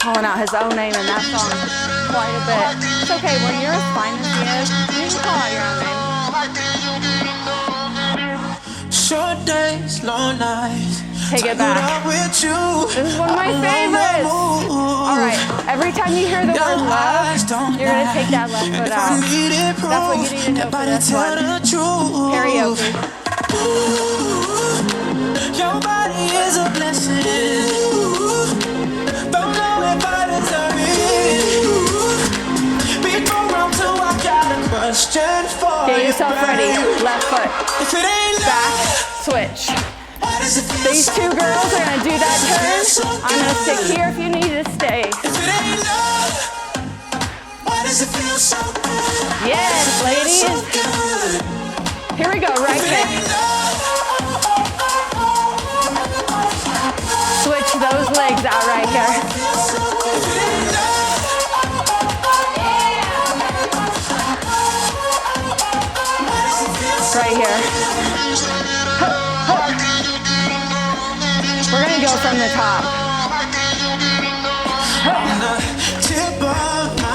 calling out his own name in that song quite a bit. It's okay, when you're as fine as he is, you can call out your own name. Short days, long nights. Take it back. This is one of my favorites. All right, every time you hear the word love, you're gonna take that left foot out. That's what you need to know for this one. Karaoke. Your body is a blessing. Don't know if I deserve it. Before I'm too, I got a question for you. Get yourself ready. Left foot. If it ain't Back. Switch. These two girls are gonna do that turn. I'm gonna stick here if you need to stay. If it ain't love, why does it feel so good? Yes, ladies. Here we go, right kick. Switch those legs out right here. Right here. We're gonna go from the top.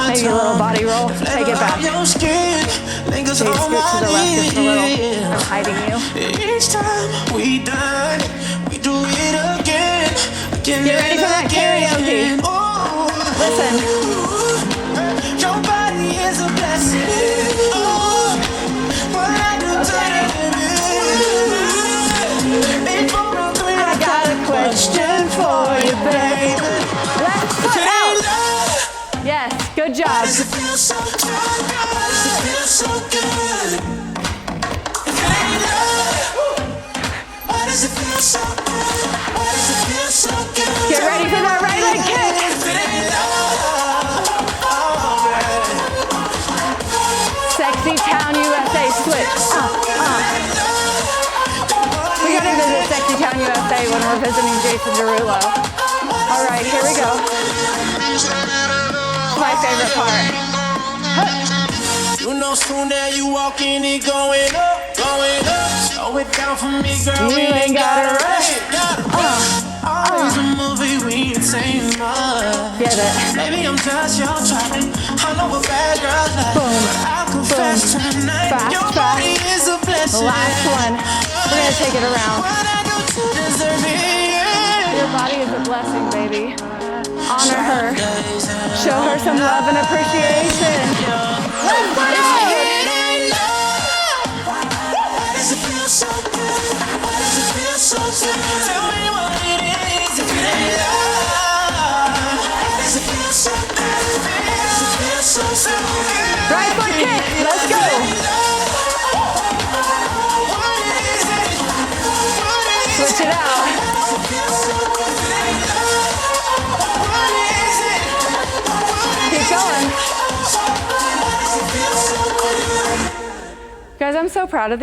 Maybe a little body roll. Take it back. Please scoot to the left just a little. I'm hiding you. Each time we done, we do it again. Get ready for that karaoke. Listen. Your body is a blessing. I got a question for you, baby. Left foot out. Yes, good job. Why does it feel so good? Why does it feel so good? If it ain't love, why does it feel so good? Why does it feel so good? Get ready for that right leg kick. If it ain't love, Sexy Town USA switch. We gotta visit Sexy Town USA when we're visiting Jason Derulo. All right, here we go. My favorite part. you know, soon that you walk in, it going up, going up. Slow it down for me, girl. You ain't gotta rush. Always a movie, we ain't saying much. Get it. Maybe I'm just your type. I know a bad girl like. Boom. I'll confess tonight. Fast, Your fast. body is a blessing. The last one. We're gonna take it around. What I do to deserve it? Your body is a blessing, baby. Honor her. Show her some love and appreciation. Let's put it out. Why does it feel so good? Why does it feel so good? Tell me what it is. If it ain't love, why does it feel so good? Why does it feel so good? Right foot kick. Let's go. Switch it out. Keep going. Guys, I'm so proud of these.